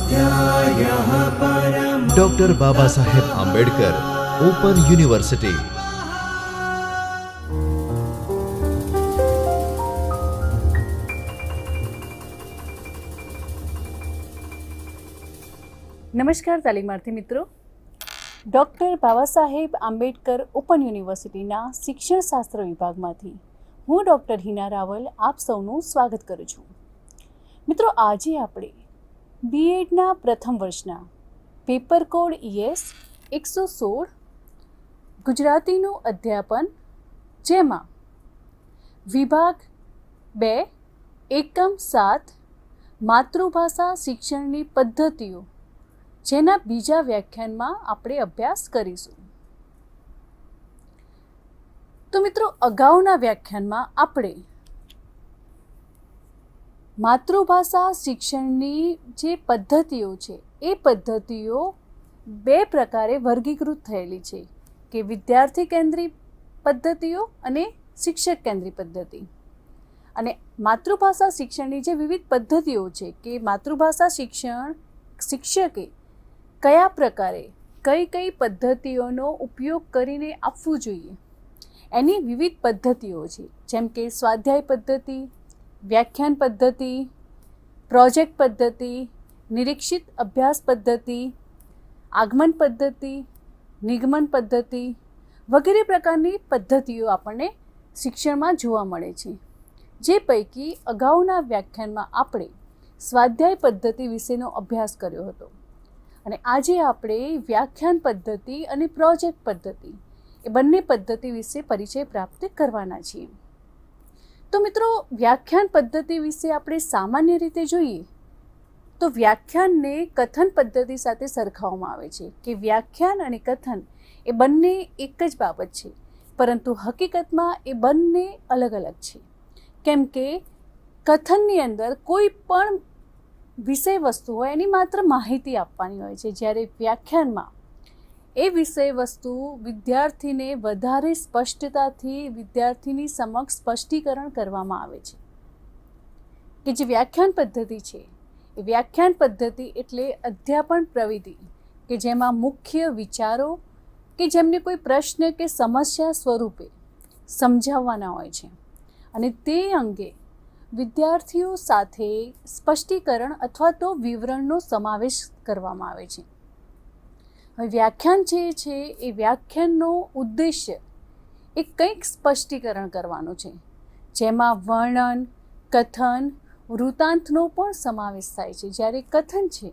स्वाध्यायः परमः। Doctor Baba Saheb Ambedkar open university. નમસ્કાર તાલીમાર્થી મિત્રો, doctor Baba Saheb Ambedkar open યુનિવર્સિટીના શિક્ષણશાસ્ત્ર વિભાગમાંથી હું ડૉક્ટર હિના રાવલ આપ સૌનું સ્વાગત કરું છું. મિત્રો, આજે આપણે બીએડના પ્રથમ વર્ષના પેપર કોડ ES 116 ગુજરાતીનું અધ્યાપન, જેમાં વિભાગ 2 એકમ 7 માતૃભાષા શિક્ષણની પદ્ધતિઓ, જેના બીજા વ્યાખ્યાનમાં આપણે અભ્યાસ કરીશું. તો મિત્રો, અગાઉના વ્યાખ્યાનમાં આપણે માતૃભાષા શિક્ષણની જે પદ્ધતિઓ છે એ પદ્ધતિઓ બે પ્રકારે વર્ગીકૃત થયેલી છે, કે વિદ્યાર્થી કેન્દ્રી પદ્ધતિઓ અને શિક્ષક કેન્દ્રી પદ્ધતિ. અને માતૃભાષા શિક્ષણની જે વિવિધ પદ્ધતિઓ છે, કે માતૃભાષા શિક્ષકે કયા પ્રકારે કઈ કઈ પદ્ધતિઓનો ઉપયોગ કરીને આપવું જોઈએ, એની વિવિધ પદ્ધતિઓ છે, જેમ કે સ્વાધ્યાય પદ્ધતિ, વ્યાખ્યાન પદ્ધતિ, પ્રોજેક્ટ પદ્ધતિ, નિરીક્ષિત અભ્યાસ પદ્ધતિ, આગમન પદ્ધતિ, નિગમન પદ્ધતિ વગેરે પ્રકારની પદ્ધતિઓ આપણને શિક્ષણમાં જોવા મળે છે. જે પૈકી અગાઉના વ્યાખ્યાનમાં આપણે સ્વાધ્યાય પદ્ધતિ વિશેનો અભ્યાસ કર્યો હતો, અને આજે આપણે વ્યાખ્યાન પદ્ધતિ અને પ્રોજેક્ટ પદ્ધતિ એ બંને પદ્ધતિ વિશે પરિચય પ્રાપ્ત કરવાના છીએ. તો મિત્રો, વ્યાખ્યાન પદ્ધતિ વિશે આપણે સામાન્ય રીતે જોઈએ તો વ્યાખ્યાનને કથન પદ્ધતિ સાથે સરખાવવામાં આવે છે, કે વ્યાખ્યાન અને કથન એ બંને એક જ બાબત છે, પરંતુ હકીકતમાં એ બંને અલગ અલગ છે. કેમ કે કથનની અંદર કોઈ પણ વિષય વસ્તુ હોય એની માત્ર માહિતી આપવાની હોય છે, જ્યારે વ્યાખ્યાનમાં એ વિષય વસ્તુ વિદ્યાર્થીને વધારે સ્પષ્ટતાથી વિદ્યાર્થીની સમક્ષ સ્પષ્ટીકરણ કરવામાં આવે છે. કે જે વ્યાખ્યાન પદ્ધતિ છે એ વ્યાખ્યાન પદ્ધતિ એટલે અધ્યાપન પ્રવિધિ, કે જેમાં મુખ્ય વિચારો કે જેમને કોઈ પ્રશ્ન કે સમસ્યા સ્વરૂપે સમજાવવાના હોય છે, અને તે અંગે વિદ્યાર્થીઓ સાથે સ્પષ્ટીકરણ અથવા તો વિવરણનો સમાવેશ કરવામાં આવે છે. હવે વ્યાખ્યાન જે છે એ વ્યાખ્યાનનો ઉદ્દેશ્ય એ કંઈક સ્પષ્ટીકરણ કરવાનું છે, જેમાં વર્ણન, કથન, વૃત્તાંતનો પણ સમાવેશ થાય છે. જ્યારે કથન છે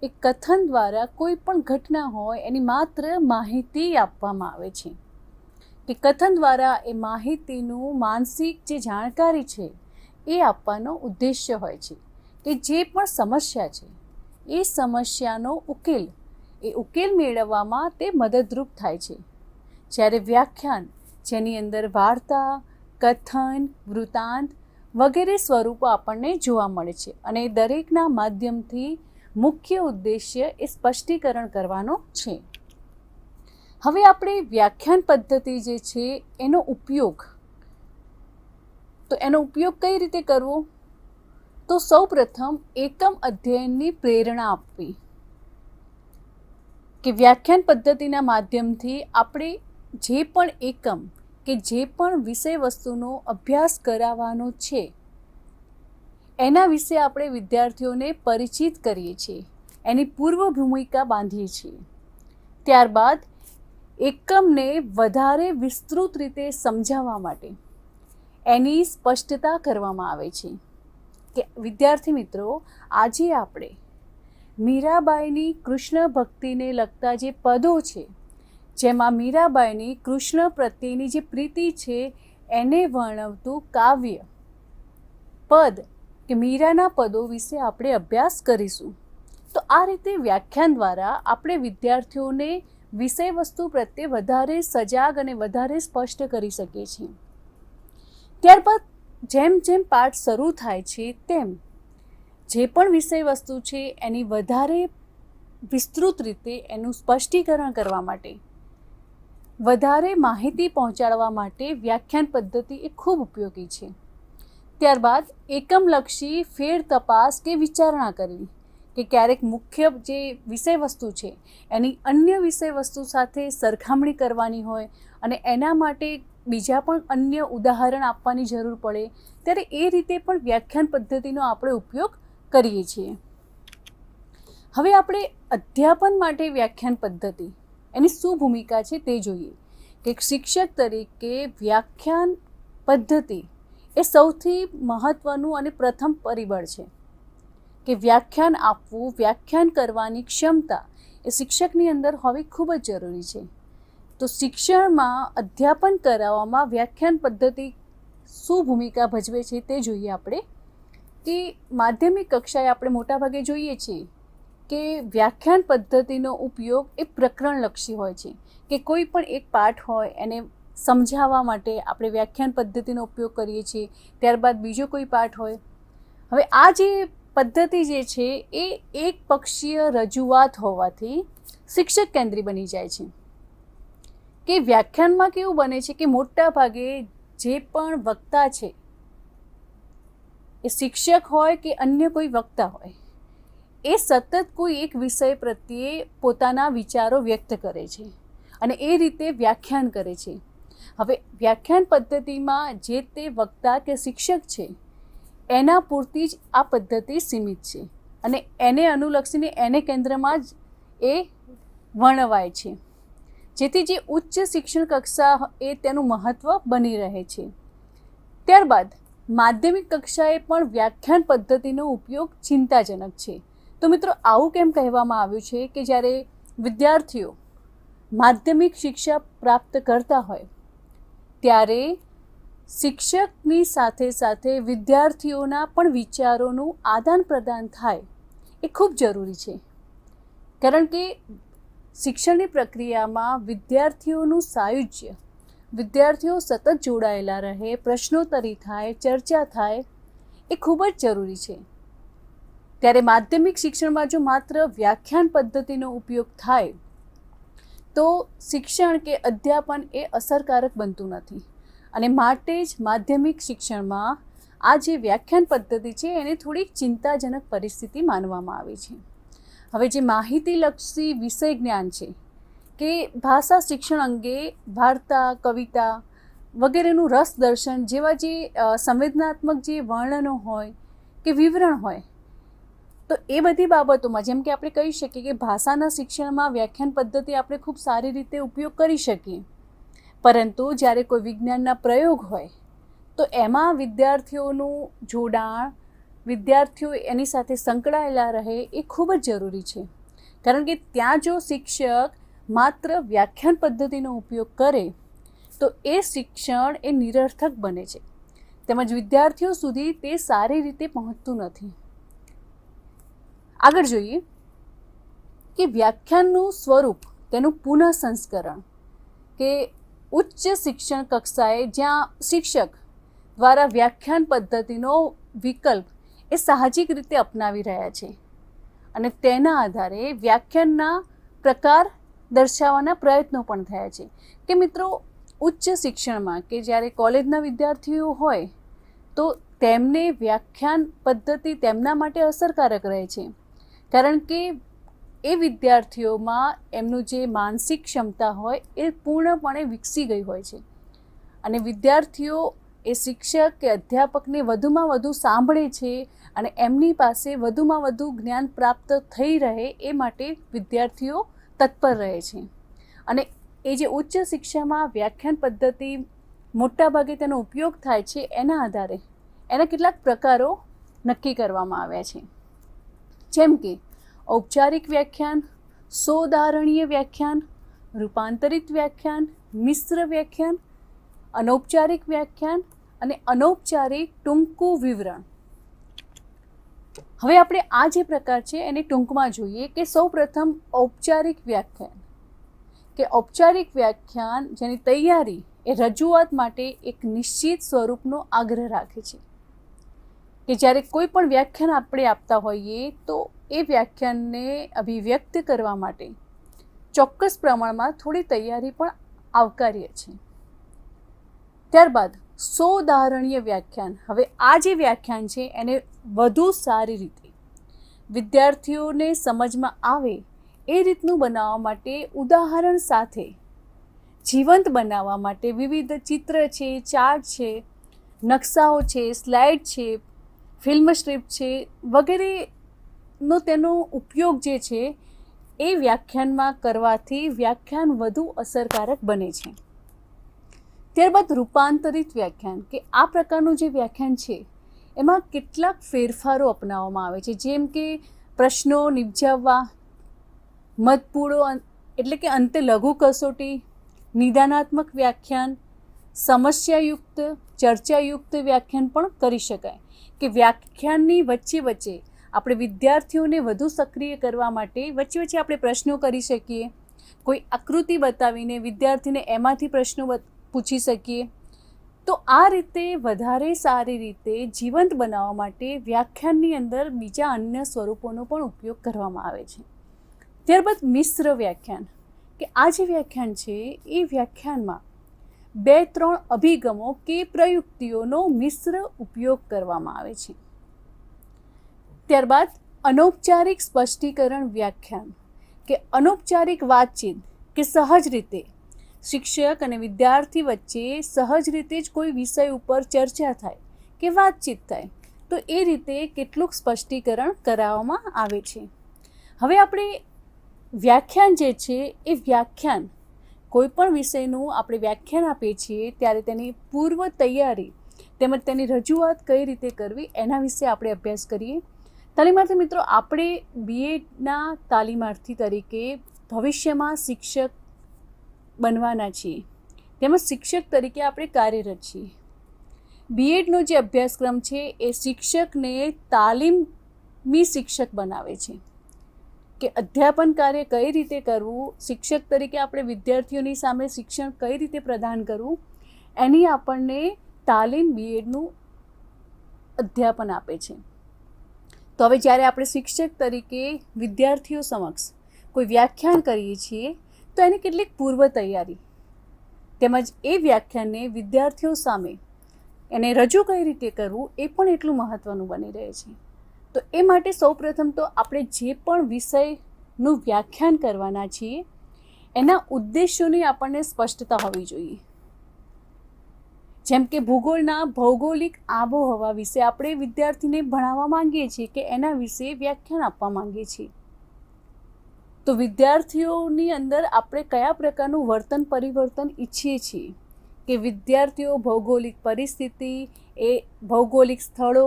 એ કથન દ્વારા કોઈ પણ ઘટના હોય એની માત્ર માહિતી આપવામાં આવે છે, કે કથન દ્વારા એ માહિતીનું માનસિક જે જાણકારી છે એ આપવાનો ઉદ્દેશ્ય હોય છે, કે જે પણ સમસ્યા છે એ સમસ્યાનો ઉકેલ મેળવવામાં તે મદદરૂપ થાય છે. જ્યારે વ્યાખ્યાન, જેની અંદર વાર્તા, કથન, વૃત્તાંત વગેરે સ્વરૂપો આપણને જોવા મળે છે, અને દરેકના માધ્યમથી મુખ્ય ઉદ્દેશ્ય એ સ્પષ્ટીકરણ કરવાનો છે. હવે આપણે વ્યાખ્યાન પદ્ધતિ જે છે એનો ઉપયોગ કઈ રીતે કરવો? તો સૌપ્રથમ એકમ અધ્યયનની પ્રેરણા આપવી, કે વ્યાખ્યાન પદ્ધતિના માધ્યમથી આપણે જે પણ એકમ કે જે પણ વિષય વસ્તુનો અભ્યાસ કરાવવાનો છે એના વિશે આપણે વિદ્યાર્થીઓને પરિચિત કરીએ છીએ, એની પૂર્વ ભૂમિકા બાંધીએ છીએ. ત્યારબાદ એકમને વધારે વિસ્તૃત રીતે સમજાવવા માટે એની સ્પષ્ટતા કરવામાં આવે છે. કે વિદ્યાર્થી મિત્રો, આજે આપણે મીરાબાઈની કૃષ્ણ ભક્તિને લગતા જે પદો છે, જેમાં મીરાબાઈની કૃષ્ણ પ્રત્યેની જે પ્રીતિ છે એને વર્ણવતું કાવ્ય પદ કે મીરાના પદો વિશે આપણે અભ્યાસ કરીશું. તો આ રીતે વ્યાખ્યાન દ્વારા આપણે વિદ્યાર્થીઓને વિષય વસ્તુ પ્રત્યે વધારે સજાગ અને વધારે સ્પષ્ટ કરી શકીએ છીએ. ત્યારબાદ જેમ જેમ પાઠ શરૂ થાય છે તેમ જે પણ વિષય વસ્તુ છે એની વધારે વિસ્તૃત રીતે એનું સ્પષ્ટીકરણ કરવા માટે, વધારે માહિતી પહોંચાડવા માટે વ્યાખ્યાન પદ્ધતિ એ ખૂબ ઉપયોગી છે. ત્યારબાદ એકમલક્ષી ફેર તપાસ કે વિચારણા કરવી, કે ક્યારેક મુખ્ય જે વિષય વસ્તુ છે એની અન્ય વિષય વસ્તુ સાથે સરખામણી કરવાની હોય અને એના માટે બીજા પણ અન્ય ઉદાહરણ આપવાની જરૂર પડે, ત્યારે એ રીતે પણ વ્યાખ્યાન પદ્ધતિનો આપણે ઉપયોગ કરીએ છીએ. હવે આપણે અધ્યાપન માટે વ્યાખ્યાન પદ્ધતિ એની શું ભૂમિકા છે તે જોઈએ કે શિક્ષક તરીકે વ્યાખ્યાન પદ્ધતિ એ સૌથી મહત્ત્વનું અને પ્રથમ પરિબળ છે કે વ્યાખ્યાન આપવું, વ્યાખ્યાન કરવાની ક્ષમતા એ શિક્ષકની અંદર હોવી ખૂબ જ જરૂરી છે. તો શિક્ષણમાં અધ્યાપન કરાવવામાં વ્યાખ્યાન પદ્ધતિ શું ભૂમિકા ભજવે છે તે જોઈએ આપણે. કે માધ્યમિક કક્ષાએ આપણે મોટાભાગે જોઈએ છીએ કે વ્યાખ્યાન પદ્ધતિનો ઉપયોગ એ પ્રકરણલક્ષી હોય છે કે કોઈ પણ એક પાઠ હોય એને સમજાવવા માટે આપણે વ્યાખ્યાન પદ્ધતિનો ઉપયોગ કરીએ છીએ. ત્યારબાદ બીજો કોઈ પાઠ હોય. હવે આ જે પદ્ધતિ જે છે એ એક પક્ષીય રજૂઆત હોવાથી શિક્ષક કેન્દ્રી બની જાય છે. કે વ્યાખ્યાનમાં કેવું બને છે કે મોટા ભાગે જે પણ વક્તા છે એ શિક્ષક હોય કે અન્ય કોઈ વક્તા હોય, એ સતત કોઈ એક વિષય પ્રત્યે પોતાના વિચારો વ્યક્ત કરે છે અને એ રીતે વ્યાખ્યાન કરે છે. હવે વ્યાખ્યાન પદ્ધતિમાં જે તે વક્તા કે શિક્ષક છે એના પૂરતી જ આ પદ્ધતિ સીમિત છે અને એને અનુલક્ષીને એને કેન્દ્રમાં જ એ વર્ણવાય છે, જેથી જે ઉચ્ચ શિક્ષણ કક્ષા એ તેનું મહત્ત્વ બની રહે છે. ત્યારબાદ માધ્યમિક કક્ષાએ પણ વ્યાખ્યાન પદ્ધતિનો ઉપયોગ ચિંતાજનક છે. તો મિત્રો, આવું કેમ કહેવામાં આવ્યું છે કે જ્યારે વિદ્યાર્થીઓ માધ્યમિક શિક્ષા પ્રાપ્ત કરતા હોય ત્યારે શિક્ષકની સાથે સાથે વિદ્યાર્થીઓના પણ વિચારોનું આદાન પ્રદાન થાય એ ખૂબ જરૂરી છે. કારણ કે શિક્ષણની પ્રક્રિયામાં વિદ્યાર્થીઓનું સાયુજ્ય, વિદ્યાર્થીઓ સતત જોડાયેલા રહે, પ્રશ્નોત્તરી થાય, ચર્ચા થાય એ ખૂબ જ જરૂરી છે. ત્યારે માધ્યમિક શિક્ષણમાં જો માત્ર વ્યાખ્યાન પદ્ધતિનો ઉપયોગ થાય તો શિક્ષણ કે અધ્યાપન એ અસરકારક બનતું નથી અને માટે જ માધ્યમિક શિક્ષણમાં આ જે વ્યાખ્યાન પદ્ધતિ છે એને થોડીક ચિંતાજનક પરિસ્થિતિ માનવામાં આવે છે. હવે જે માહિતીલક્ષી વિષય જ્ઞાન છે કે ભાષા શિક્ષણ અંગે વાર્તા, કવિતા વગેરેનું રસ દર્શન જેવા જે સંવેદનાત્મક જે વર્ણનો હોય કે વિવરણ હોય, તો એ બધી બાબતોમાં જેમ કે આપણે કહી શકીએ કે ભાષાના શિક્ષણમાં વ્યાખ્યાન પદ્ધતિ આપણે ખૂબ સારી રીતે ઉપયોગ કરી શકીએ, પરંતુ જ્યારે કોઈ વિજ્ઞાનના પ્રયોગ હોય તો એમાં વિદ્યાર્થીઓનું જોડાણ, વિદ્યાર્થીઓ એની સાથે સંકળાયેલા રહે એ ખૂબ જ જરૂરી છે. કારણ કે ત્યાં જો શિક્ષક માત્ર વ્યાખ્યાન પદ્ધતિનો ઉપયોગ કરે તો એ શિક્ષણ એ નિરર્થક બને છે, તેમજ વિદ્યાર્થીઓ સુધી તે સારી રીતે પહોંચતું નથી. આગળ જોઈએ કે વ્યાખ્યાનનું સ્વરૂપ, તેનું પુનઃ સંસ્કરણ કે ઉચ્ચ શિક્ષણ કક્ષાએ જ્યાં શિક્ષક દ્વારા વ્યાખ્યાન પદ્ધતિનો વિકલ્પ એ સાહજિક રીતે અપનાવી રહ્યા છે અને તેના આધારે વ્યાખ્યાનના પ્રકાર દર્શાવવાના પ્રયત્નો પણ થયા છે. કે મિત્રો, ઉચ્ચ શિક્ષણમાં કે જ્યારે કોલેજના વિદ્યાર્થીઓ હોય તો તેમને વ્યાખ્યાન પદ્ધતિ તેમના માટે અસરકારક રહે છે, કારણ કે એ વિદ્યાર્થીઓમાં એમનું જે માનસિક ક્ષમતા હોય એ પૂર્ણપણે વિકસી ગઈ હોય છે અને વિદ્યાર્થીઓ એ શિક્ષક કે અધ્યાપકને વધુમાં વધુ સાંભળે છે અને એમની પાસે વધુમાં વધુ જ્ઞાન પ્રાપ્ત થઈ રહે એ માટે વિદ્યાર્થીઓ તત્પર રહે છે. અને એ જે ઉચ્ચ શિક્ષામાં વ્યાખ્યાન પદ્ધતિ મોટાભાગે તેનો ઉપયોગ થાય છે એના આધારે એના કેટલાક પ્રકારો નક્કી કરવામાં આવ્યા છે, જેમ કે ઔપચારિક વ્યાખ્યાન, સોદાહરણીય વ્યાખ્યાન, રૂપાંતરિત વ્યાખ્યાન, મિશ્ર વ્યાખ્યાન, અનૌપચારિક વ્યાખ્યાન અને અનૌપચારિક ટૂંકું વિવરણ. હવે આપણે આ જે પ્રકાર છે એને ટૂંકમાં જોઈએ કે સૌપ્રથમ ઔપચારિક વ્યાખ્યાન કે ઔપચારિક વ્યાખ્યાન જેની તૈયારી એ રજૂઆત માટે એક નિશ્ચિત સ્વરૂપનો આગ્રહ રાખે છે કે જ્યારે કોઈ પણ વ્યાખ્યાન આપણે આપતા હોઈએ તો એ વ્યાખ્યાનને અભિવ્યક્ત કરવા માટે ચોક્કસ પ્રમાણમાં થોડી તૈયારી પણ આવકાર્ય છે. ત્યારબાદ સોદાહરણીય વ્યાખ્યાન. હવે આ જે વ્યાખ્યાન છે એને વધુ સારી રીતે વિદ્યાર્થીઓને સમજમાં આવે એ રીતનું બનાવવા માટે ઉદાહરણ સાથે જીવંત બનાવવા માટે વિવિધ ચિત્ર છે, ચાર્ટ છે, નકશાઓ છે, સ્લાઇડ છે, ફિલ્મ સ્ટ્રીપ છે વગેરેનો તેનો ઉપયોગ જે છે એ વ્યાખ્યાનમાં કરવાથી વ્યાખ્યાન વધુ અસરકારક બને છે. ત્યારબાદ રૂપાંતરિત વ્યાખ્યાન, કે આ પ્રકારનું જે વ્યાખ્યાન છે એમાં કેટલાક ફેરફારો અપનાવવામાં આવે છે, જેમ કે પ્રશ્નો નિપજાવવા, મતપૂડો એટલે કે અંતે લઘુ કસોટી, નિદાનાત્મક વ્યાખ્યાન, સમસ્યાયુક્ત, ચર્ચાયુક્ત વ્યાખ્યાન પણ કરી શકાય. કે વ્યાખ્યાનની વચ્ચે આપણે વિદ્યાર્થીઓને વધુ સક્રિય કરવા માટે વચ્ચે આપણે પ્રશ્નો કરી શકીએ, કોઈ આકૃતિ બતાવીને વિદ્યાર્થીને એમાંથી પ્રશ્નો પૂછી શકીએ. તો આ રીતે વધારે સારી રીતે જીવંત બનાવવા માટે વ્યાખ્યાનની અંદર બીજા અન્ય સ્વરૂપોનો પણ ઉપયોગ કરવામાં આવે છે. ત્યારબાદ મિશ્ર વ્યાખ્યાન, કે આ જે વ્યાખ્યાન છે એ વ્યાખ્યાનમાં 2-3 અભિગમો કે પ્રયુક્તિઓનો મિશ્ર ઉપયોગ કરવામાં આવે છે. ત્યારબાદ અનૌપચારિક સ્પષ્ટીકરણ વ્યાખ્યાન, કે અનૌપચારિક વાતચીત, કે સહજ રીતે શિક્ષક અને વિદ્યાર્થી વચ્ચે સહજ રીતે જ કોઈ વિષય ઉપર ચર્ચા થાય કે વાતચીત થાય, તો એ રીતે કેટલુંક સ્પષ્ટીકરણ કરાવવામાં આવે છે. હવે આપણે વ્યાખ્યાન જે છે એ વ્યાખ્યાન કોઈ પણ વિષયનું આપણે વ્યાખ્યાન આપીએ છીએ ત્યારે તેની પૂર્વ તૈયારી તેમજ તેની રજૂઆત કઈ રીતે કરવી એના વિશે આપણે અભ્યાસ કરીએ. તાલીમાર્થી મિત્રો, આપણે બીએડના તાલીમાર્થી તરીકે ભવિષ્યમાં શિક્ષક બનવાના છીએ, તેમજ શિક્ષક તરીકે આપણે કાર્યરત છીએ. બીએડનો જે અભ્યાસક્રમ છે એ શિક્ષકને તાલીમી શિક્ષક બનાવે છે, કે અધ્યાપન કાર્ય કઈ રીતે કરવું, શિક્ષક તરીકે આપણે વિદ્યાર્થીઓની સામે શિક્ષણ કઈ રીતે પ્રદાન કરવું, એની આપણને તાલીમ બીએડનું અધ્યાપન આપે છે. તો હવે જ્યારે આપણે શિક્ષક તરીકે વિદ્યાર્થીઓ સમક્ષ કોઈ વ્યાખ્યાન કરીએ છીએ તો એની કેટલીક પૂર્વ તૈયારી તેમજ એ વ્યાખ્યાનને વિદ્યાર્થીઓ સામે એને રજૂ કઈ રીતે કરવું એ પણ એટલું મહત્ત્વનું બની રહે છે. તો એ માટે સૌપ્રથમ તો આપણે જે પણ વિષયનું વ્યાખ્યાન કરવાના છીએ એના ઉદ્દેશોની આપણને સ્પષ્ટતા હોવી જોઈએ. જેમ કે ભૂગોળના ભૌગોલિક આબોહવા વિશે આપણે વિદ્યાર્થીને ભણાવવા માંગીએ છીએ કે એના વિશે વ્યાખ્યાન આપવા માંગીએ છીએ, તો વિદ્યાર્થીઓની અંદર આપણે કયા પ્રકારનું વર્તન પરિવર્તન ઈચ્છીએ છીએ, કે વિદ્યાર્થીઓ ભૌગોલિક પરિસ્થિતિ, એ ભૌગોલિક સ્થળો,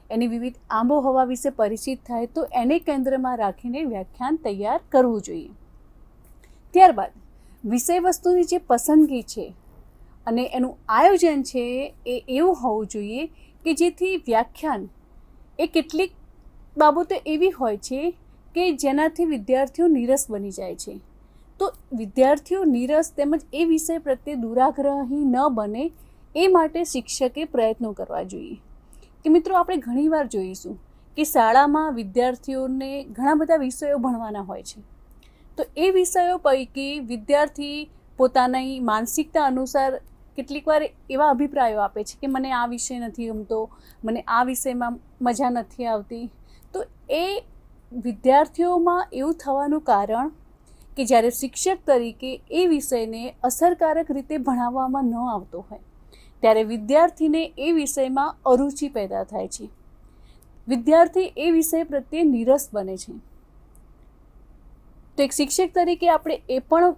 એની વિવિધ આબોહવા વિશે પરિચિત થાય, તો એને કેન્દ્રમાં રાખીને વ્યાખ્યાન તૈયાર કરવું જોઈએ. ત્યારબાદ વિષય વસ્તુની જે પસંદગી છે અને એનું આયોજન છે એ એવું હોવું જોઈએ કે જેથી વ્યાખ્યાન એ કેટલીક બાબતો એવી હોય છે કે જેનાથી વિદ્યાર્થીઓ નીરસ બની જાય છે. તો વિદ્યાર્થીઓ નીરસ તેમજ એ વિષય પ્રત્યે દુરાગ્રહી ન બને એ માટે શિક્ષકે પ્રયત્નો કરવા જોઈએ. કે મિત્રો, આપણે ઘણીવાર જોઈશું કે શાળામાં વિદ્યાર્થીઓને ઘણા બધા વિષયો ભણવાના હોય છે, તો એ વિષયો પૈકી વિદ્યાર્થી પોતાની માનસિકતા અનુસાર કેટલીક વાર એવા અભિપ્રાયો આપે છે કે મને આ વિષય નથી ગમતો, મને આ વિષયમાં મજા નથી આવતી. તો એ વિદ્યાર્થીઓમાં એવું થવાનું કારણ કે જ્યારે શિક્ષક તરીકે એ વિષયને અસરકારક રીતે ભણાવવામાં ન આવતો હોય ત્યારે વિદ્યાર્થીને એ વિષયમાં અરુચિ પેદા થાય છે, વિદ્યાર્થી એ વિષય પ્રત્યે નીરસ બને છે. તો એક શિક્ષક તરીકે આપણે એ પણ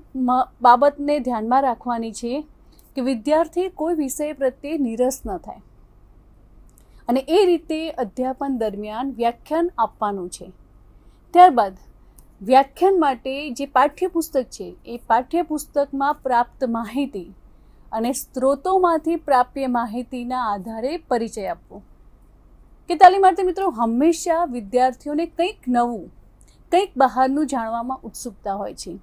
બાબતને ધ્યાનમાં રાખવાની છે કે વિદ્યાર્થી કોઈ વિષય પ્રત્યે નીરસ ન થાય અને એ રીતે અધ્યાપન દરમિયાન વ્યાખ્યાન આપવાનું છે. ત્યારબાદ વ્યાખ્યાન માટે જે પાઠ્યપુસ્તક છે એ પાઠ્યપુસ્તકમાં પ્રાપ્ત માહિતી અને સ્ત્રોતોમાંથી પ્રાપ્ય માહિતીના આધારે પરિચય આપવો. કે તાલીમાર્થી મિત્રો, હંમેશા વિદ્યાર્થીઓને કંઈક નવું, કંઈક બહારનું જાણવામાં ઉત્સુકતા હોય છે,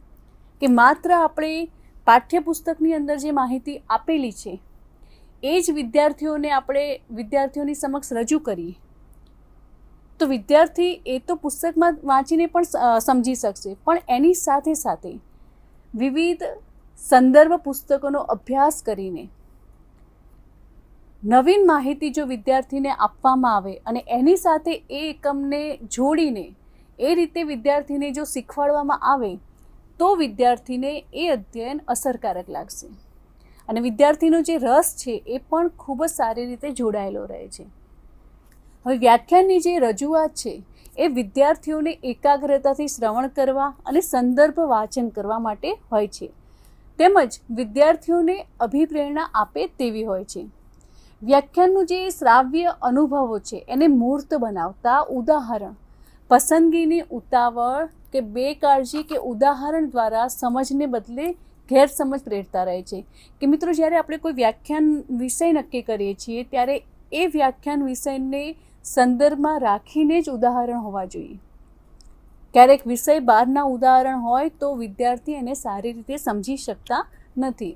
કે માત્ર આપણે પાઠ્યપુસ્તકની અંદર જે માહિતી આપેલી છે એ જ વિદ્યાર્થીઓની સમક્ષ રજૂ કરીએ તો વિદ્યાર્થી એ તો પુસ્તકમાં વાંચીને પણ સમજી શકશે, પણ એની સાથે સાથે વિવિધ સંદર્ભ પુસ્તકોનો અભ્યાસ કરીને નવીન માહિતી જો વિદ્યાર્થીને આપવામાં આવે અને એની સાથે એ એકમને જોડીને એ રીતે વિદ્યાર્થીને જો શીખવાડવામાં આવે તો વિદ્યાર્થીને એ અધ્યયન અસરકારક લાગશે અને વિદ્યાર્થીનો જે રસ છે એ પણ ખૂબ જ સારી રીતે જોડાયેલો રહે છે. હવે વ્યાખ્યાનની જે રજૂઆત છે એ વિદ્યાર્થીઓને એકાગ્રતાથી શ્રવણ કરવા અને સંદર્ભ વાંચન કરવા માટે હોય છે, તેમજ વિદ્યાર્થીઓને અભિપ્રેરણા આપે તેવી હોય છે. વ્યાખ્યાનનું જે શ્રાવ્ય અનુભવો છે એને મૂર્ત બનાવતા ઉદાહરણ, પસંદગીની ઉતાવળ કે બેકાળજી કે ઉદાહરણ દ્વારા સમજને બદલે ગેરસમજ પ્રેરતા રહે છે. કે મિત્રો, જ્યારે આપણે કોઈ વ્યાખ્યાન વિષય નક્કી કરીએ છીએ ત્યારે એ વ્યાખ્યાન વિષયને સંદર્ભમાં રાખીને જ ઉદાહરણ હોવા જોઈએ. ક્યારેક વિષય બહારના ઉદાહરણ હોય તો વિદ્યાર્થી એને સારી રીતે સમજી શકતા નથી.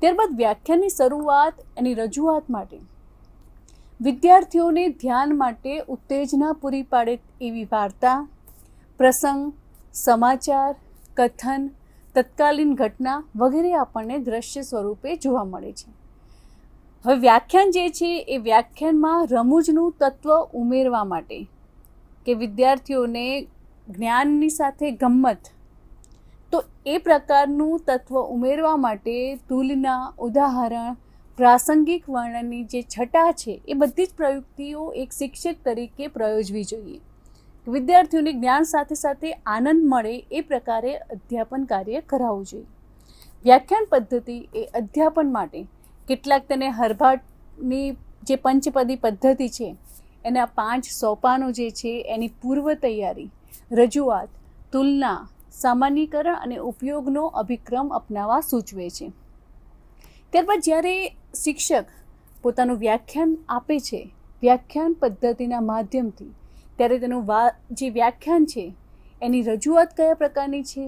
ત્યારબાદ વ્યાખ્યાનની શરૂઆત એની રજૂઆત માટે વિદ્યાર્થીઓને ધ્યાન માટે ઉત્તેજના પૂરી પાડે એવી વાર્તા, પ્રસંગ, સમાચાર, કથન, તત્કાલીન ઘટના વગેરે આપણને દ્રશ્ય સ્વરૂપે જોવા મળે છે. હવે વ્યાખ્યાન જે છે એ વ્યાખ્યાનમાં રમૂજનું તત્વ ઉમેરવા માટે કે વિદ્યાર્થીઓને જ્ઞાનની સાથે ગમ્મત, તો એ પ્રકારનું તત્વ ઉમેરવા માટે તુલના, ઉદાહરણ, પ્રાસંગિક વર્ણનની જે છટા છે એ બધી જ પ્રયુક્તિઓ એક શિક્ષક તરીકે પ્રયોજવી જોઈએ. વિદ્યાર્થીઓને જ્ઞાન સાથે સાથે આનંદ મળે એ પ્રકારે અધ્યાપન કાર્ય કરાવવું જોઈએ. વ્યાખ્યાન પદ્ધતિ એ અધ્યાપન માટે કેટલાક તેને હરભાટની જે પંચપદી પદ્ધતિ છે એના 5 સોપાનો જે છે એની પૂર્વ તૈયારી, રજૂઆત, તુલના, સામાન્યીકરણ અને ઉપયોગનો અભિક્રમ અપનાવવા સૂચવે છે. ત્યારબાદ જ્યારે શિક્ષક પોતાનું વ્યાખ્યાન આપે છે વ્યાખ્યાન પદ્ધતિના માધ્યમથી, ત્યારે તેનું જે વ્યાખ્યાન છે એની રજૂઆત કયા પ્રકારની છે,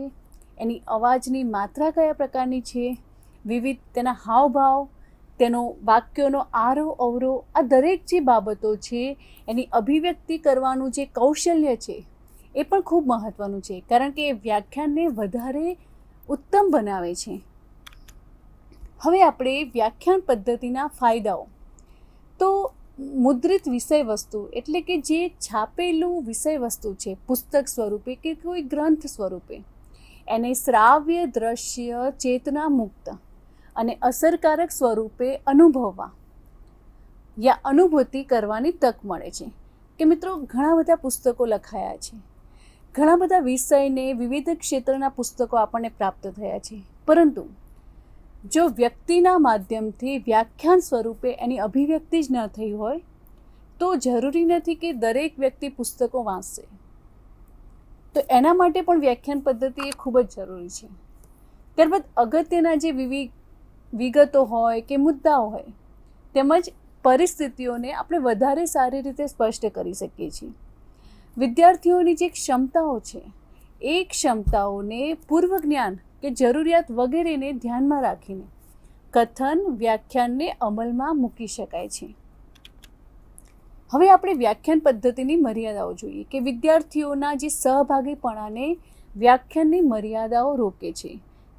એની અવાજની માત્રા કયા પ્રકારની છે, વિવિધ તેના હાવભાવ, તેનો વાક્યોનો આરોહ અવરોહ, આ દરેક જે બાબતો છે એની અભિવ્યક્તિ કરવાનું જે કૌશલ્ય છે એ પણ ખૂબ મહત્ત્વનું છે, કારણ કે એ વ્યાખ્યાનને વધારે ઉત્તમ બનાવે છે. હવે આપણે વ્યાખ્યાન પદ્ધતિના ફાયદાઓ, તો મુદ્રિત વિષય વસ્તુ એટલે કે જે છાપેલું વિષય વસ્તુ છે પુસ્તક સ્વરૂપે કે કોઈ ગ્રંથ સ્વરૂપે, એને શ્રાવ્ય, દ્રશ્ય, ચેતના મુક્ત અને અસરકારક સ્વરૂપે અનુભવવા યા અનુભૂતિ કરવાની તક મળે છે. કે મિત્રો, ઘણા બધા પુસ્તકો લખાયા છે, ઘણા બધા વિષયને વિવિધ ક્ષેત્રના પુસ્તકો આપણને પ્રાપ્ત થયા છે, પરંતુ જો વ્યક્તિના માધ્યમથી વ્યાખ્યાન સ્વરૂપે એની અભિવ્યક્તિ જ ન થઈ હોય તો જરૂરી નથી કે દરેક વ્યક્તિ પુસ્તકો વાંચશે. તો એના માટે પણ વ્યાખ્યાન પદ્ધતિ એ ખૂબ જ જરૂરી છે. ત્યારબાદ અગત્યના જે વિગતો હોય કે મુદ્દાઓ હોય તેમજ પરિસ્થિતિઓને આપણે વધારે સારી રીતે સ્પષ્ટ કરી શકીએ છીએ. વિદ્યાર્થીઓની જે ક્ષમતાઓ છે એ ક્ષમતાઓને પૂર્વ જ્ઞાન કે જરૂરિયાત વગેરેને ધ્યાનમાં રાખીને કથન વ્યાખ્યાનને અમલમાં મૂકી શકાય છે. હવે આપણે વ્યાખ્યાન પદ્ધતિની મર્યાદાઓ જોઈએ કે વિદ્યાર્થીઓના જે સહભાગીપણાને વ્યાખ્યાનની મર્યાદાઓ રોકે છે.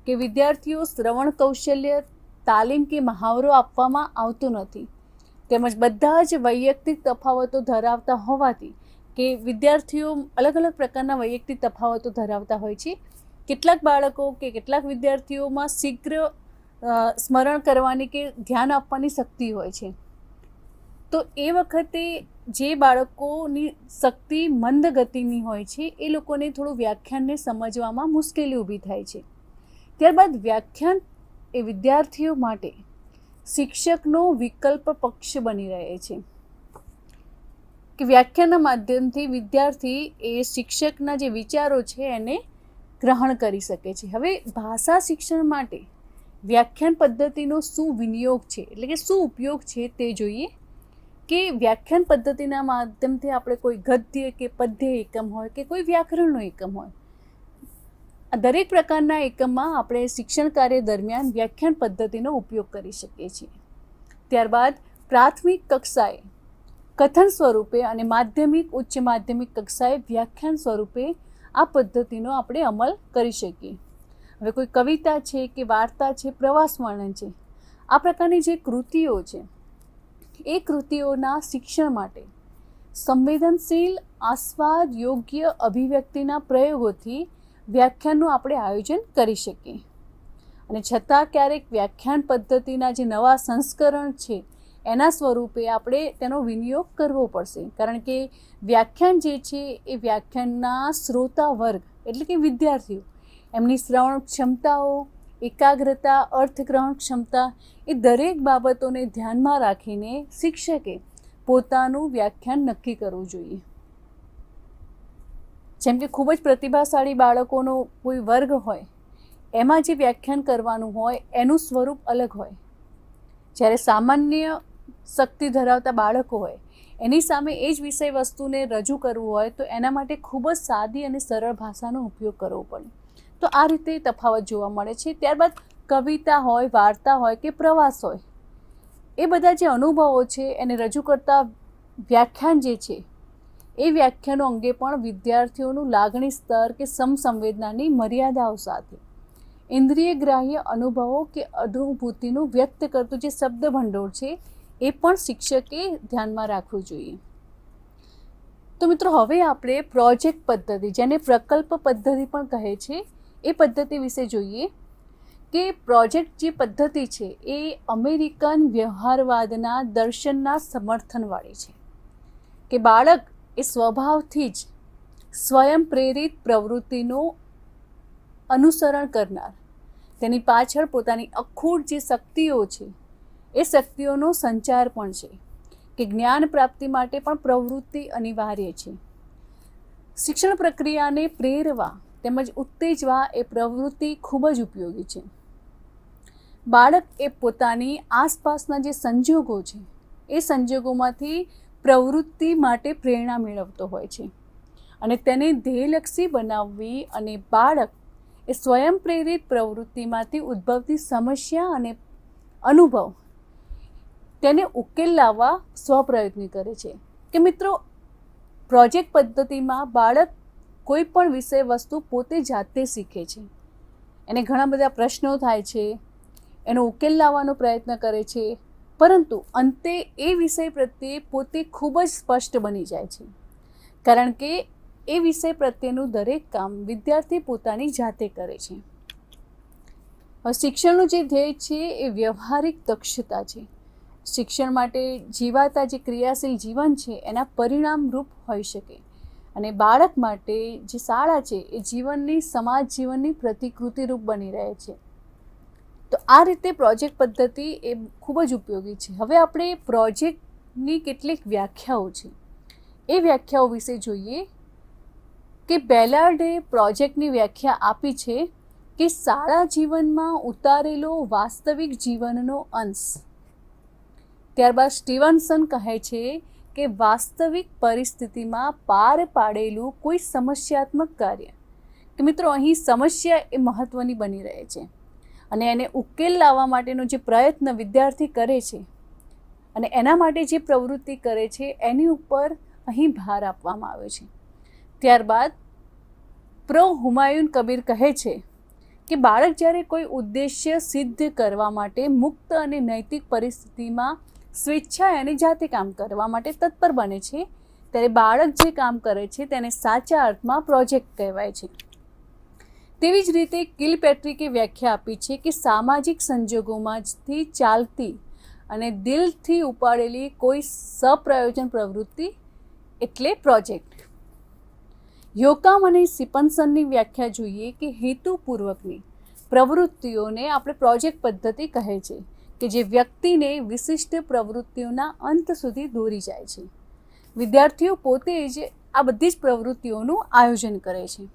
કે વિદ્યાર્થીઓ શ્રવણ કૌશલ્ય તાલીમ કે મહાવરો આપવામાં આવતો નથી, તેમજ બધા જ વૈયક્તિક તફાવતો ધરાવતા હોવાથી કે વિદ્યાર્થીઓ અલગ અલગ પ્રકારના વૈયક્તિક તફાવતો ધરાવતા હોય છે. કેટલાક બાળકો કે કેટલાક વિદ્યાર્થીઓમાં શીઘ્ર સ્મરણ કરવાની કે ધ્યાન આપવાની શક્તિ હોય છે, તો એ વખતે જે બાળકોની શક્તિ મંદ ગતિની હોય છે એ લોકોને થોડું વ્યાખ્યાનને સમજવામાં મુશ્કેલી ઊભી થાય છે. ત્યારબાદ વ્યાખ્યાન એ વિદ્યાર્થીઓ માટે શિક્ષકનો વિકલ્પ પક્ષ બની રહે છે કે વ્યાખ્યાનના માધ્યમથી વિદ્યાર્થી એ શિક્ષકના જે વિચારો છે એને ગ્રહણ કરી શકે છે. હવે ભાષા શિક્ષણ માટે વ્યાખ્યાન પદ્ધતિનો શું વિનિયોગ છે એટલે કે શું ઉપયોગ છે તે જોઈએ. કે વ્યાખ્યાન પદ્ધતિના માધ્યમથી આપણે કોઈ ગદ્ય કે પદ્ય એકમ હોય કે કોઈ વ્યાકરણનો એકમ હોય, દરેક પ્રકારના એકમમાં આપણે શિક્ષણ કાર્ય દરમિયાન વ્યાખ્યાન પદ્ધતિનો ઉપયોગ કરી શકીએ છીએ. ત્યારબાદ પ્રાથમિક કક્ષાએ કથન સ્વરૂપે અને માધ્યમિક ઉચ્ચ માધ્યમિક કક્ષાએ વ્યાખ્યાન સ્વરૂપે આ પદ્ધતિનો આપણે અમલ કરી શકીએ. હવે કોઈ કવિતા છે કે વાર્તા છે, પ્રવાસ વર્ણન છે, આ પ્રકારની જે કૃતિઓ છે એ કૃતિઓના શિક્ષણ માટે સંવેદનશીલ આસ્વાદ યોગ્ય અભિવ્યક્તિના પ્રયોગોથી વ્યાખ્યાનનું આપણે આયોજન કરી શકીએ. અને છતાં ક્યારેક વ્યાખ્યાન પદ્ધતિના જે નવા સંસ્કરણ છે એના સ્વરૂપે આપણે તેનો વિનિયોગ કરવો પડશે, કારણ કે વ્યાખ્યાન જે છે એ વ્યાખ્યાનના શ્રોતા વર્ગ એટલે કે વિદ્યાર્થીઓ, એમની શ્રવણ ક્ષમતાઓ, એકાગ્રતા, અર્થગ્રહણ ક્ષમતા એ દરેક બાબતોને ધ્યાનમાં રાખીને શિક્ષકે પોતાનું વ્યાખ્યાન નક્કી કરવું જોઈએ. જેમ કે ખૂબ જ પ્રતિભાશાળી બાળકોનો કોઈ વર્ગ હોય, એમાં જે વ્યાખ્યાન કરવાનું હોય એનું સ્વરૂપ અલગ હોય. જ્યારે સામાન્ય શક્તિ ધરાવતા બાળકો હોય એની સામે એ જ વિષય વસ્તુને રજૂ કરવું હોય તો એના માટે ખૂબ જ સાદી અને સરળ ભાષાનો ઉપયોગ કરવો પડે. તો આ રીતે તફાવત જોવા મળે છે. ત્યારબાદ કવિતા હોય, વાર્તા હોય કે પ્રવાસ હોય, એ બધા જે અનુભવો છે એને રજૂ કરતા વ્યાખ્યાન જે છે એ વ્યાખ્યાનો અંગે પણ વિદ્યાર્થીઓનું લાગણી સ્તર કે સમસંવેદનાની મર્યાદાઓ સાથે ઇન્દ્રિય ગ્રાહ્ય અનુભવો કે અનુભૂતિનું વ્યક્ત કરતું જે શબ્દ ભંડોળ છે એ પણ શિક્ષકે ધ્યાનમાં રાખવું જોઈએ. તો મિત્રો, હવે આપણે પ્રોજેક્ટ પદ્ધતિ, જેને પ્રકલ્પ પદ્ધતિ પણ કહે છે, એ પદ્ધતિ વિશે જોઈએ કે પ્રોજેક્ટ જે પદ્ધતિ છે એ અમેરિકન વ્યવહારવાદના દર્શનના સમર્થનવાળી છે કે બાળક એ સ્વભાવથી જ સ્વયં પ્રેરિત પ્રવૃત્તિનું અનુસરણ કરનાર, તેની પાછળ પોતાની અખૂટ જે શક્તિઓ છે એ શક્તિઓનો સંચાર પણ છે કે જ્ઞાન પ્રાપ્તિ માટે પણ પ્રવૃત્તિ અનિવાર્ય છે. શિક્ષણ પ્રક્રિયાને પ્રેરવા તેમજ ઉત્તેજવા એ પ્રવૃત્તિ ખૂબ જ ઉપયોગી છે. બાળક એ પોતાની આસપાસના જે સંજોગો છે એ સંજોગોમાંથી પ્રવૃત્તિ માટે પ્રેરણા મેળવતો હોય છે અને તેને ધ્યેયલક્ષી બનાવવી અને બાળક એ સ્વયં પ્રેરિત પ્રવૃત્તિમાંથી ઉદ્ભવતી સમસ્યા અને અનુભવ તેને ઉકેલ લાવવા સ્વપ્રયત્ન કરે છે. કે મિત્રો, પ્રોજેક્ટ પદ્ધતિમાં બાળક કોઈ પણ વિષય વસ્તુ પોતે જાતે શીખે છે. એને ઘણા બધા પ્રશ્નો થાય છે, એનો ઉકેલ લાવવાનો પ્રયત્ન કરે છે, પરંતુ અંતે એ વિષય પ્રત્યે પોતે ખૂબ જ સ્પષ્ટ બની જાય છે, કારણ કે એ વિષય પ્રત્યેનું દરેક કામ વિદ્યાર્થી પોતાની જાતે કરે છે. શિક્ષણનું જે ધ્યેય છે એ વ્યવહારિક દક્ષતા છે. શિક્ષણ માટે જીવાતા જે ક્રિયાશીલ જીવન છે એના પરિણામરૂપ હોઈ શકે, અને બાળક માટે જે શાળા છે એ જીવનની, સમાજ જીવનની પ્રતિકૃતિરૂપ બની રહે છે. તો આ રીતે પ્રોજેક્ટ પદ્ધતિ એ ખૂબ જ ઉપયોગી છે. હવે આપણે પ્રોજેક્ટની કેટલીક વ્યાખ્યાઓ છે એ વ્યાખ્યાઓ વિશે જોઈએ કે બેલાર્ડે પ્રોજેક્ટની વ્યાખ્યા આપી છે કે શાળા જીવનમાં ઉતારેલો વાસ્તવિક જીવનનો અંશ. ત્યારબાદ સ્ટીવનસન કહે છે કે વાસ્તવિક પરિસ્થિતિમાં પાર પાડેલું કોઈ સમસ્યાત્મક કાર્ય. કે મિત્રો, અહીં સમસ્યા એ મહત્ત્વની બની રહે છે અને એને ઉકેલ લાવવા માટેનો જે પ્રયત્ન વિદ્યાર્થી કરે છે અને એના માટે જે પ્રવૃત્તિ કરે છે એની ઉપર અહીં ભાર આપવામાં આવ્યો છે. ત્યારબાદ પ્રો હુમાયુન કબીર કહે છે કે બાળક જ્યારે કોઈ ઉદ્દેશ્ય સિદ્ધ કરવા માટે મુક્ત અને નૈતિક પરિસ્થિતિમાં સ્વેચ્છાએ અને જાતે કામ કરવા માટે તત્પર બને છે, ત્યારે બાળક જે કામ કરે છે તેને સાચા અર્થમાં પ્રોજેક્ટ કહેવાય છે. તેવી જ રીતે કિલપેટ્રિકે વ્યાખ્યા આપી છે કે સામાજિક સંજોગોમાંથી ચાલતી અને દિલથી ઉપાડેલી કોઈ સપ્રયોજન પ્રવૃત્તિ એટલે પ્રોજેક્ટ. યોકામ અને સિપન્સનની વ્યાખ્યા જોઈએ કે હેતુપૂર્વકની પ્રવૃત્તિઓને આપણે પ્રોજેક્ટ પદ્ધતિ કહે છે કે જે વ્યક્તિને વિશિષ્ટ પ્રવૃત્તિઓના અંત સુધી દોરી જાય છે. વિદ્યાર્થીઓ પોતે જ આ બધી જ પ્રવૃત્તિઓનું આયોજન કરે છે.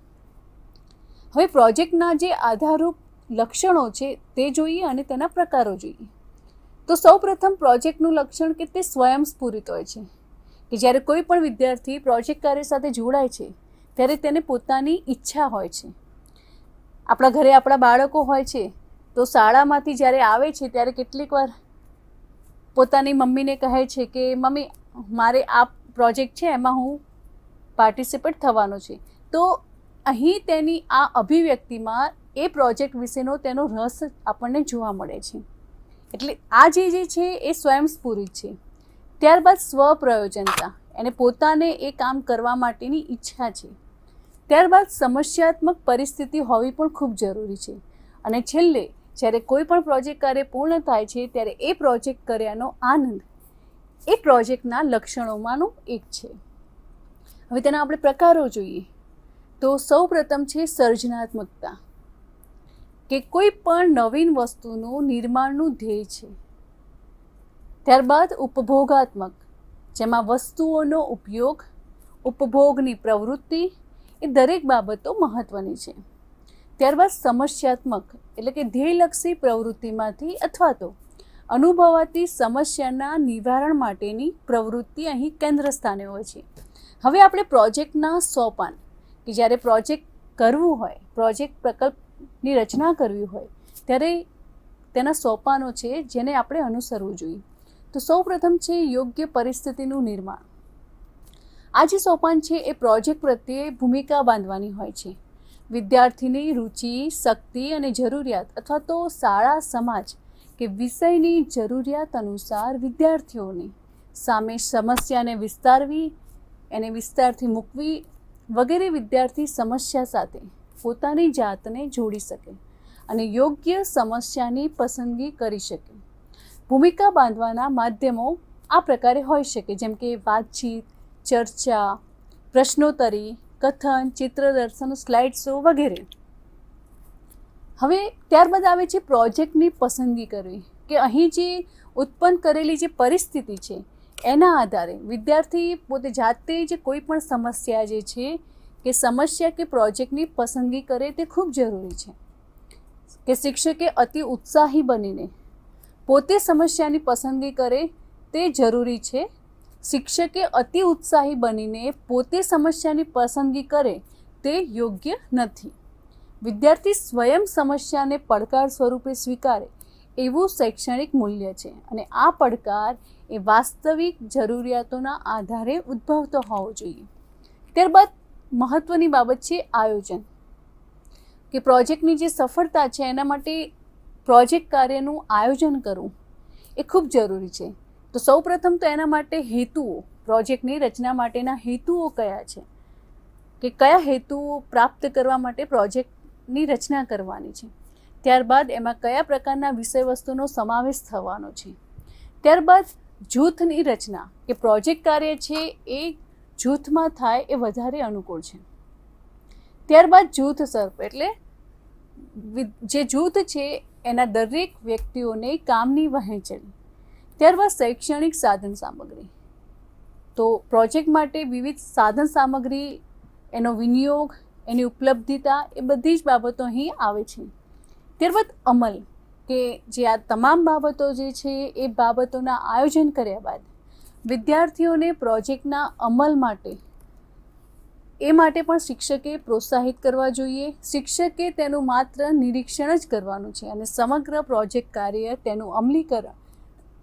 હવે પ્રોજેક્ટના જે આધારરૂપ લક્ષણો છે તે જોઈએ અને તેના પ્રકારો જોઈએ. તો સૌપ્રથમ પ્રોજેક્ટનું લક્ષણ કે તે સ્વયંસ્ફુરિત હોય છે, કે જ્યારે કોઈ પણ વિદ્યાર્થી પ્રોજેક્ટ કાર્ય સાથે જોડાય છે ત્યારે તેને પોતાની ઈચ્છા હોય છે. આપણા ઘરે આપણા બાળકો હોય છે તો શાળામાંથી જ્યારે આવે છે ત્યારે કેટલીક વાર પોતાની મમ્મીને કહે છે કે મમ્મી, મારે આ પ્રોજેક્ટ છે એમાં હું પાર્ટિસિપેટ થવાનો છે. તો અહીં તેની આ અભિવ્યક્તિમાં એ પ્રોજેક્ટ વિશેનો તેનો રસ આપણને જોવા મળે છે. એટલે આ જે છે એ સ્વયંસ્ફુરિત છે. ત્યારબાદ સ્વપ્રયોજનતા એને પોતાને એ કામ કરવા માટેની ઈચ્છા છે. ત્યારબાદ સમસ્યાત્મક પરિસ્થિતિ હોવી પણ ખૂબ જરૂરી છે. અને છેલ્લે જ્યારે કોઈ પણ પ્રોજેક્ટ કાર્ય પૂર્ણ થાય છે ત્યારે એ પ્રોજેક્ટ કર્યાનો આનંદ એ પ્રોજેક્ટના લક્ષણોમાંનું એક છે. હવે તેના આપણે પ્રકારો જોઈએ તો સૌ પ્રથમ છે સર્જનાત્મકતા, કે કોઈ પણ નવીન વસ્તુનું નિર્માણનું ધ્યેય છે. ત્યારબાદ ઉપભોગાત્મક, જેમાં વસ્તુઓનો ઉપયોગ, ઉપભોગની પ્રવૃત્તિ એ દરેક બાબતો મહત્ત્વની છે. ત્યારબાદ સમસ્યાત્મક, એટલે કે ધ્યેયલક્ષી પ્રવૃત્તિમાંથી અથવા તો અનુભવાતી સમસ્યાના નિવારણ માટેની પ્રવૃત્તિ અહીં કેન્દ્ર સ્થાને હોય છે. હવે આપણે પ્રોજેક્ટના સોપાન, કે જ્યારે પ્રોજેક્ટ કરવું હોય, પ્રોજેક્ટ પ્રકલ્પની રચના કરવી હોય ત્યારે તેના સોપાનો છે જેને આપણે અનુસરવું જોઈએ. તો સૌ પ્રથમ છે યોગ્ય પરિસ્થિતિનું નિર્માણ. આ જે સોપાન છે એ પ્રોજેક્ટ પ્રત્યે ભૂમિકા બાંધવાની હોય છે. વિદ્યાર્થીની રુચિ, શક્તિ અને જરૂરિયાત અથવા તો શાળા, સમાજ કે વિષયની જરૂરિયાત અનુસાર વિદ્યાર્થીઓની સામે સમસ્યાને વિસ્તારવી, એને વિસ્તારથી મૂકવી વગેરે વિદ્યાર્થી સમસ્યા સાથે પોતાની જાતને જોડી શકે અને યોગ્ય સમસ્યાની પસંદગી કરી શકે. ભૂમિકા બાંધવાના માધ્યમો આ પ્રકારે હોઈ શકે, જેમ કે વાતચીત, ચર્ચા, પ્રશ્નોત્તરી, કથન, ચિત્રદર્શન, સ્લાઇડ શો વગેરે. હવે ત્યારબાદ આવે છે પ્રોજેક્ટની પસંદગી કરવી, કે અહીં જે ઉત્પન્ન કરેલી જે પરિસ્થિતિ છે એના આધારે વિદ્યાર્થી પોતે જાતે જ કોઈ પણ સમસ્યા જે છે કે સમસ્યા કે પ્રોજેક્ટની પસંદગી કરે તે ખૂબ જરૂરી છે. કે શિક્ષકે અતિ ઉત્સાહી બનીને પોતે સમસ્યાની પસંદગી કરે તે જરૂરી છે. શિક્ષકે અતિ ઉત્સાહી બનીને પોતે સમસ્યાની પસંદગી કરે તે યોગ્ય નથી. વિદ્યાર્થી સ્વયં સમસ્યાને પડકાર સ્વરૂપે સ્વીકારે એવું શૈક્ષણિક મૂલ્ય છે અને આ પડકાર એ વાસ્તવિક જરૂરિયાતોના આધારે ઉદ્ભવતો હોવો જોઈએ. ત્યારબાદ મહત્ત્વની બાબત છે આયોજન, કે પ્રોજેક્ટની જે સફળતા છે એના માટે પ્રોજેક્ટ કાર્યનું આયોજન કરવું એ ખૂબ જરૂરી છે. તો સૌપ્રથમ તો એના માટે હેતુઓ, પ્રોજેક્ટની રચના માટેના હેતુઓ કયા છે, કે કયા હેતુઓ પ્રાપ્ત કરવા માટે પ્રોજેક્ટની રચના કરવાની છે. ત્યારબાદ એમાં કયા પ્રકારના વિષય વસ્તુનો સમાવેશ થવાનો છે. ત્યારબાદ જૂથની રચના, કે પ્રોજેક્ટ કાર્ય છે એ જૂથમાં થાય એ વધારે અનુકૂળ છે. ત્યારબાદ જૂથ સર્પ, એટલે જે જૂથ છે એના દરેક વ્યક્તિઓને કામની વહેંચણી. ત્યારબાદ શૈક્ષણિક સાધન સામગ્રી, તો પ્રોજેક્ટ માટે વિવિધ સાધન સામગ્રી, એનો વિનિયોગ, એની ઉપલબ્ધતા એ બધી જ બાબતો અહીં આવે છે. ત્યારબાદ અમલ, કે જે આ તમામ બાબતો જે છે એ બાબતોના આયોજન કર્યા બાદ વિદ્યાર્થીઓને પ્રોજેક્ટના અમલ માટે એ માટે પણ શિક્ષકે પ્રોત્સાહિત કરવા જોઈએ. શિક્ષકે તેનું માત્ર નિરીક્ષણ જ કરવાનું છે અને સમગ્ર પ્રોજેક્ટ કાર્ય તેનું અમલીકરણ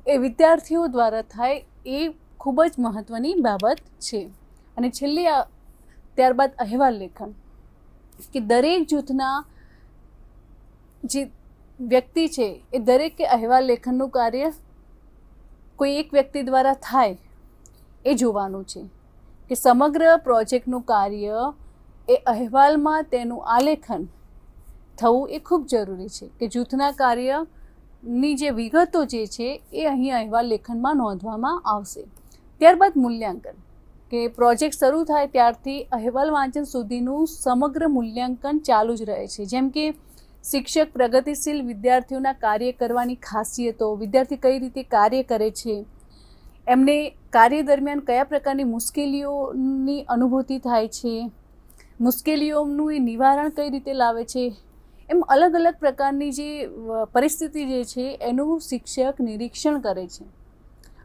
એ વિદ્યાર્થીઓ દ્વારા થાય એ ખૂબ જ મહત્ત્વની બાબત છે. અને છેલ્લે ત્યારબાદ અહેવાલ લેખન, કે દરેક જૂથના જે વ્યક્તિ છે એ દરેકે અહેવાલ લેખનનું કાર્ય કોઈ એક વ્યક્તિ દ્વારા થાય એ જોવાનું છે. કે સમગ્ર પ્રોજેક્ટનું કાર્ય એ અહેવાલમાં તેનું આલેખન થવું એ ખૂબ જરૂરી છે, કે જૂથના કાર્યની જે વિગતો જે છે એ અહીં અહેવાલ લેખનમાં નોંધવામાં આવશે. ત્યારબાદ મૂલ્યાંકન, કે પ્રોજેક્ટ શરૂ થાય ત્યારથી અહેવાલ વાંચન સુધીનું સમગ્ર મૂલ્યાંકન ચાલુ જ રહે છે. જેમ કે શિક્ષક પ્રગતિશીલ વિદ્યાર્થીઓના કાર્ય કરવાની ખાસિયતો, વિદ્યાર્થી કઈ રીતે કાર્ય કરે છે, એમને કાર્ય દરમિયાન કયા પ્રકારની મુશ્કેલીઓની અનુભૂતિ થાય છે, મુશ્કેલીઓનું એ નિવારણ કઈ રીતે લાવે છે, એમ અલગ અલગ પ્રકારની જે પરિસ્થિતિ જે છે એનું શિક્ષક નિરીક્ષણ કરે છે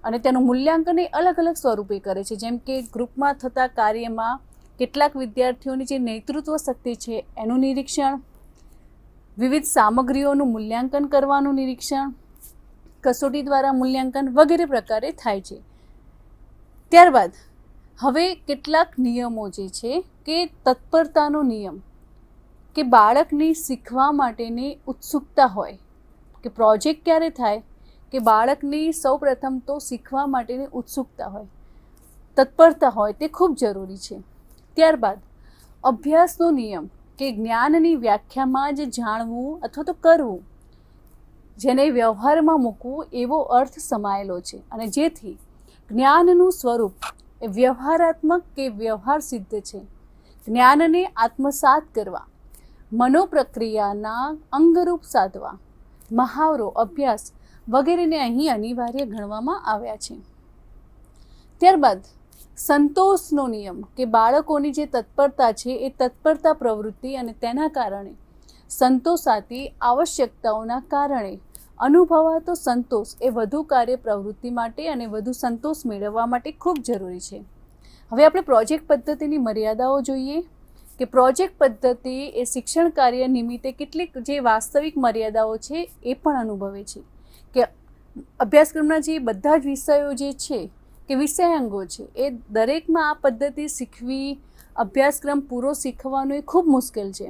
અને તેનું મૂલ્યાંકન એ અલગ અલગ સ્વરૂપે કરે છે. જેમ કે ગ્રુપમાં થતા કાર્યમાં કેટલાક વિદ્યાર્થીઓની જે નેતૃત્વ શક્તિ છે એનું નિરીક્ષણ, વિવિધ સામગ્રીઓનું મૂલ્યાંકન કરવાનું નિરીક્ષણ, કસોટી દ્વારા મૂલ્યાંકન વગેરે પ્રકારે થાય છે. ત્યારબાદ હવે કેટલાક નિયમો જે છે કે તત્પરતાનો નિયમ, કે બાળકની શીખવા માટેની ઉત્સુકતા હોય, કે પ્રોજેક્ટ ક્યારે થાય કે બાળકની સૌપ્રથમ તો શીખવા માટેની ઉત્સુકતા હોય. તત્પરતા હોય તે ખૂબ જરૂરી છે. ત્યારબાદ અભ્યાસનો નિયમ કે જ્ઞાનની વ્યાખ્યામાં જે જાણવું અથવા તો કરવું, જેને વ્યવહારમાં મૂકવું એવો અર્થ સમાયેલો છે, અને જેથી જ્ઞાનનું સ્વરૂપ એ વ્યવહારાત્મક કે વ્યવહાર સિદ્ધ છે. જ્ઞાનને આત્મસાત કરવા, મનોપ્રક્રિયાના અંગરૂપ સાધવા, મહાવરો, અભ્યાસ વગેરેને અહીં અનિવાર્ય ગણવામાં આવ્યા છે. ત્યારબાદ સંતોષનો નિયમ કે બાળકોની જે તત્પરતા છે એ તત્પરતા પ્રવૃત્તિ અને તેના કારણે સંતોષાતી આવશ્યકતાઓના કારણે અનુભવાતો સંતોષ એ વધુ કાર્ય પ્રવૃત્તિ માટે અને વધુ સંતોષ મેળવવા માટે ખૂબ જરૂરી છે. હવે આપણે પ્રોજેક્ટ પદ્ધતિની મર્યાદાઓ જોઈએ કે પ્રોજેક્ટ પદ્ધતિ એ શિક્ષણ કાર્ય નિમિત્તે કેટલીક જે વાસ્તવિક મર્યાદાઓ છે એ પણ અનુભવે છે કે અભ્યાસક્રમના જે બધા જ વિષયો જે છે કે વિષયાંગો છે એ દરેકમાં આ પદ્ધતિ શીખવી, અભ્યાસક્રમ પૂરો શીખવાનો એ ખૂબ મુશ્કેલ છે.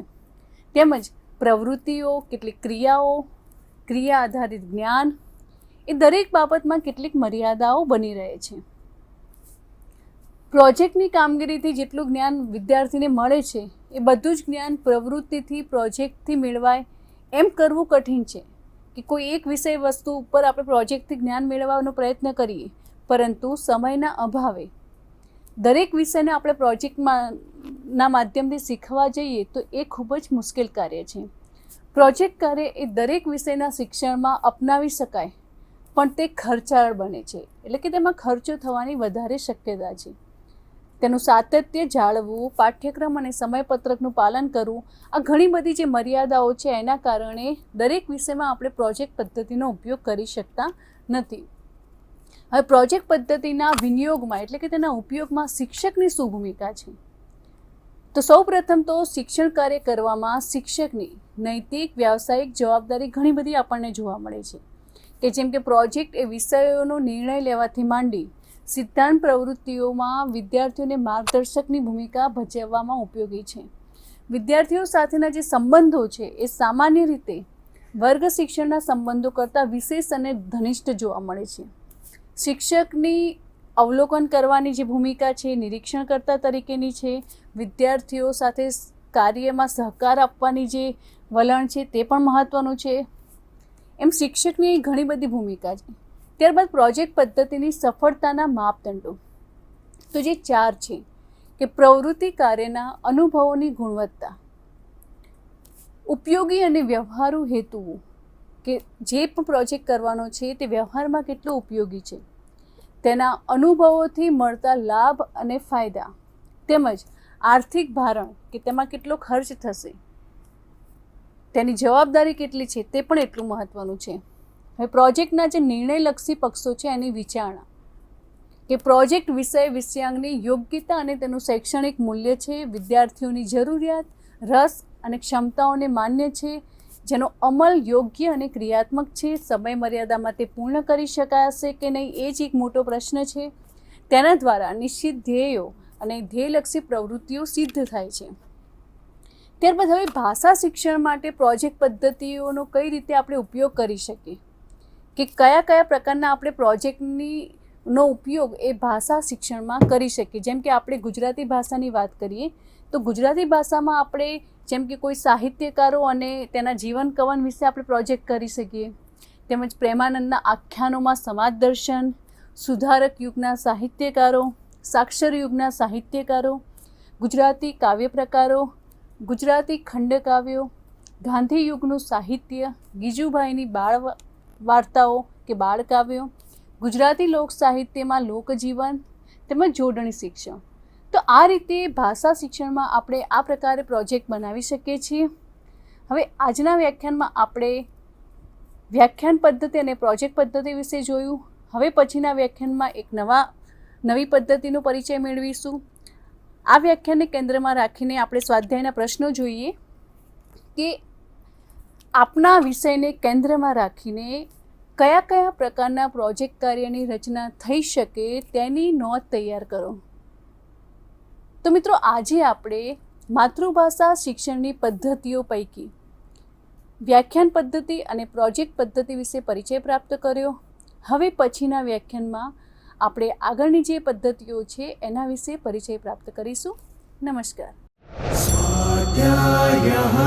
તેમજ પ્રવૃત્તિઓ, કેટલીક ક્રિયાઓ, ક્રિયા આધારિત જ્ઞાન એ દરેક બાબતમાં કેટલીક મર્યાદાઓ બની રહે છે. પ્રોજેક્ટની કામગીરીથી જેટલું જ્ઞાન વિદ્યાર્થીને મળે છે એ બધું જ જ્ઞાન પ્રવૃત્તિથી, પ્રોજેક્ટથી મેળવાય એમ કરવું કઠિન છે. કે કોઈ એક વિષય વસ્તુ ઉપર આપણે પ્રોજેક્ટથી જ્ઞાન મેળવવાનો પ્રયત્ન કરીએ, પરંતુ સમયના અભાવે દરેક વિષયને આપણે પ્રોજેક્ટના માધ્યમથી શીખવા જઈએ તો એ ખૂબ જ મુશ્કેલ કાર્ય છે. પ્રોજેક્ટ કાર્ય એ દરેક વિષયના શિક્ષણમાં અપનાવી શકાય, પણ તે ખર્ચાળ બને છે, એટલે કે તેમાં ખર્ચો થવાની વધારે શક્યતા છે. તેનું સાતત્ય જાળવવું, પાઠ્યક્રમ અને સમયપત્રકનું પાલન કરવું, આ ઘણી બધી જે મર્યાદાઓ છે એના કારણે દરેક વિષયમાં આપણે પ્રોજેક્ટ પદ્ધતિનો ઉપયોગ કરી શકતા નથી. હવે પ્રોજેક્ટ પદ્ધતિના વિનિયોગમાં એટલે કે તેના ઉપયોગમાં શિક્ષકની શું ભૂમિકા છે? તો સૌપ્રથમ તો શિક્ષણ કાર્ય કરવામાં શિક્ષકની નૈતિક, વ્યાવસાયિક જવાબદારી ઘણી બધી આપણને જોવા મળે છે કે જેમ કે પ્રોજેક્ટ એ વિષયોનો નિર્ણય લેવાથી માંડી સિદ્ધાંત પ્રવૃત્તિઓમાં વિદ્યાર્થીઓને માર્ગદર્શકની ભૂમિકા ભજવવામાં ઉપયોગી છે. વિદ્યાર્થીઓ સાથેના જે સંબંધો છે એ સામાન્ય રીતે વર્ગ શિક્ષણના સંબંધો કરતાં વિશેષ અને ઘનિષ્ઠ જોવા મળે છે. શિક્ષકની અવલોકન કરવાની જે ભૂમિકા છે, નિરીક્ષણકર્તા તરીકેની છે, વિદ્યાર્થીઓ સાથે કાર્યમાં સહકાર આપવાની જે વલણ છે તે પણ મહત્ત્વનું છે. એમ શિક્ષકની ઘણી બધી ભૂમિકા છે. ત્યારબાદ પ્રોજેક્ટ પદ્ધતિની સફળતાના માપદંડો તો જે 4 છે કે પ્રવૃત્તિ કાર્યના અનુભવોની ગુણવત્તા, ઉપયોગી અને વ્યવહારુ હેતુઓ કે જે પણ પ્રોજેક્ટ કરવાનો છે તે વ્યવહારમાં કેટલો ઉપયોગી છે, તેના અનુભવોથી મળતા લાભ અને ફાયદા, તેમજ આર્થિક ભારણ કે તેમાં કેટલો ખર્ચ થશે, તેની જવાબદારી કેટલી છે તે પણ એટલું મહત્ત્વનું છે. હવે પ્રોજેક્ટના જે નિર્ણયલક્ષી પક્ષો છે એની વિચારણા કે પ્રોજેક્ટ વિષયાંગની યોગ્યતા અને તેનું શૈક્ષણિક મૂલ્ય છે, વિદ્યાર્થીઓની જરૂરિયાત, રસ અને ક્ષમતાઓને માન્ય છે, જેનો અમલ યોગ્ય અને ક્રિયાત્મક છે, સમય મર્યાદામાં તે પૂર્ણ કરી શકાશે કે નહીં એ જ એક મોટો પ્રશ્ન છે. તેના દ્વારા નિશ્ચિત ધ્યેયો અને ધ્યેયલક્ષી પ્રવૃત્તિઓ સિદ્ધ થાય છે. ત્યારબાદ હવે ભાષા શિક્ષણ માટે પ્રોજેક્ટ પદ્ધતિઓનો કઈ રીતે આપણે ઉપયોગ કરી શકીએ કે કયા કયા પ્રકારના આપણે પ્રોજેક્ટનો ઉપયોગ એ ભાષા શિક્ષણમાં કરી શકીએ. જેમ કે આપણે ગુજરાતી ભાષાની વાત કરીએ તો ગુજરાતી ભાષામાં આપણે જેમ કે કોઈ સાહિત્યકારો અને તેના જીવન કવન વિશે આપણે પ્રોજેક્ટ કરી શકીએ. તેમજ પ્રેમાનંદના આખ્યાનોમાં સમાજ દર્શન, સુધારક યુગના સાહિત્યકારો, સાક્ષર યુગના સાહિત્યકારો, ગુજરાતી કાવ્ય પ્રકારો, ગુજરાતી ખંડકાવ્યો, ગાંધી યુગનું સાહિત્ય, ગીજુભાઈની બાળ વાર્તાઓ કે બાળકાવ્યો, ગુજરાતી લોક સાહિત્યમાં લોકજીવન તેમજ જોડણી શિક્ષણ. તો આ રીતે ભાષા શિક્ષણમાં આપણે આ પ્રકારે પ્રોજેક્ટ બનાવી શકીએ છીએ. હવે આજના વ્યાખ્યાનમાં આપણે વ્યાખ્યાન પદ્ધતિ અને પ્રોજેક્ટ પદ્ધતિ વિશે જોયું. હવે પછીના વ્યાખ્યાનમાં એક નવી પદ્ધતિનો પરિચય મેળવીશું. આ વ્યાખ્યાનને કેન્દ્રમાં રાખીને આપણે સ્વાધ્યાયના પ્રશ્નો જોઈએ કે આપના વિષયને કેન્દ્રમાં રાખીને કયા કયા પ્રકારના પ્રોજેક્ટ કાર્યની રચના થઈ શકે તેની નોંધ તૈયાર કરો. તો મિત્રો, આજે આપણે માતૃભાષા શિક્ષણની પદ્ધતિઓ પૈકી વ્યાખ્યાન પદ્ધતિ અને પ્રોજેક્ટ પદ્ધતિ વિશે પરિચય પ્રાપ્ત કર્યો. હવે પછીના વ્યાખ્યાનમાં આપણે આગળની જે પદ્ધતિઓ છે એના વિશે પરિચય પ્રાપ્ત કરીશું. નમસ્કાર. स्वाध्यायः